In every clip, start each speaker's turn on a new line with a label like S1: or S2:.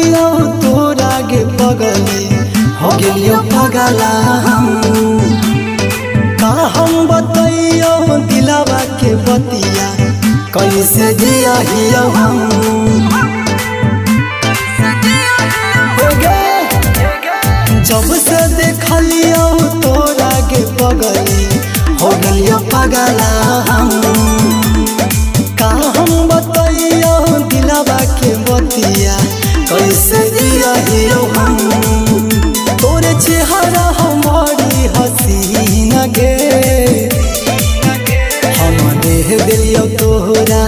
S1: देखलियो तोरा गे पगली हो गेलियो पगला हम का हम बतैयो दिलावा के बतिया कैसे जिया हियो हम जब से देखलियो तोरा गे पगली हो गेलियो पगला हम का हम बतैयो दिलावा के बतिया कैसे जिया हियो हम तोरे चेहरा हमारी हसीन गे हम देह दिलियो तोरा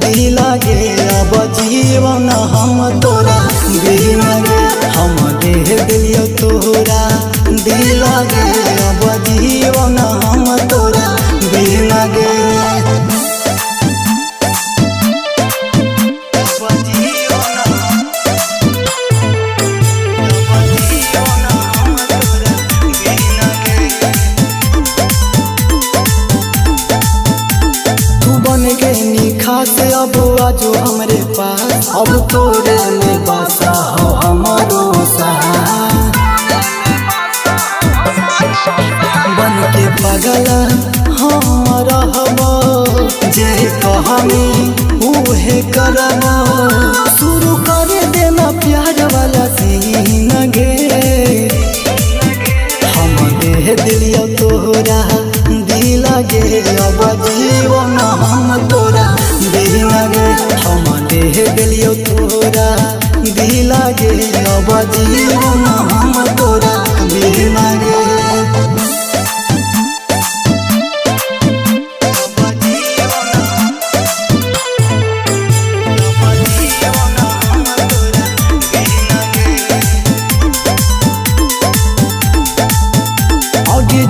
S1: दिल गे अब जीवन हम तोरा बिन गे हम देह दिलियो तोरा दिल गे अब जीवन हम तोरा बिन गे खास अब आजो हमरे पास अब तोरे में बसा हो हमारो बन के पगल हम रहब जे कहमी उहे करब शुरू कर देना प्यार वाला सीन गे हम देह दिलियो तोरा दिल गे अब जीवन हम तोरा बिन गे हम देह दिलियो तोरा दिल गे अब जीवन हम तोरा बिन गे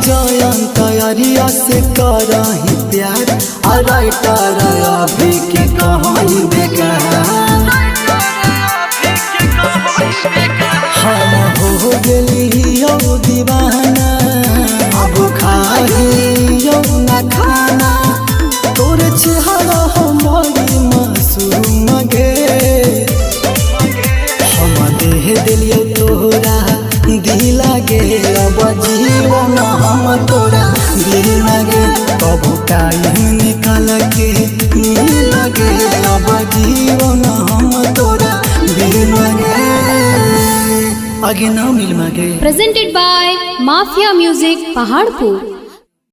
S1: जयन तैयारिया से करही प्यार आ राइटर अभी के कहानी बेकार हम हो गेलियो दीवाना अब खाइयो ना खाना तोरे चेहरा हमारी मासूम गे हम देह दिलियो तोरा दिल गे अब जीवन हम तोरा बिन गे कबू टाइम निकल के मिल गे अब जीवन हम तोरा बिन गे आगे ना मिल मागे।
S2: Presented by Mafia Music Paharpur।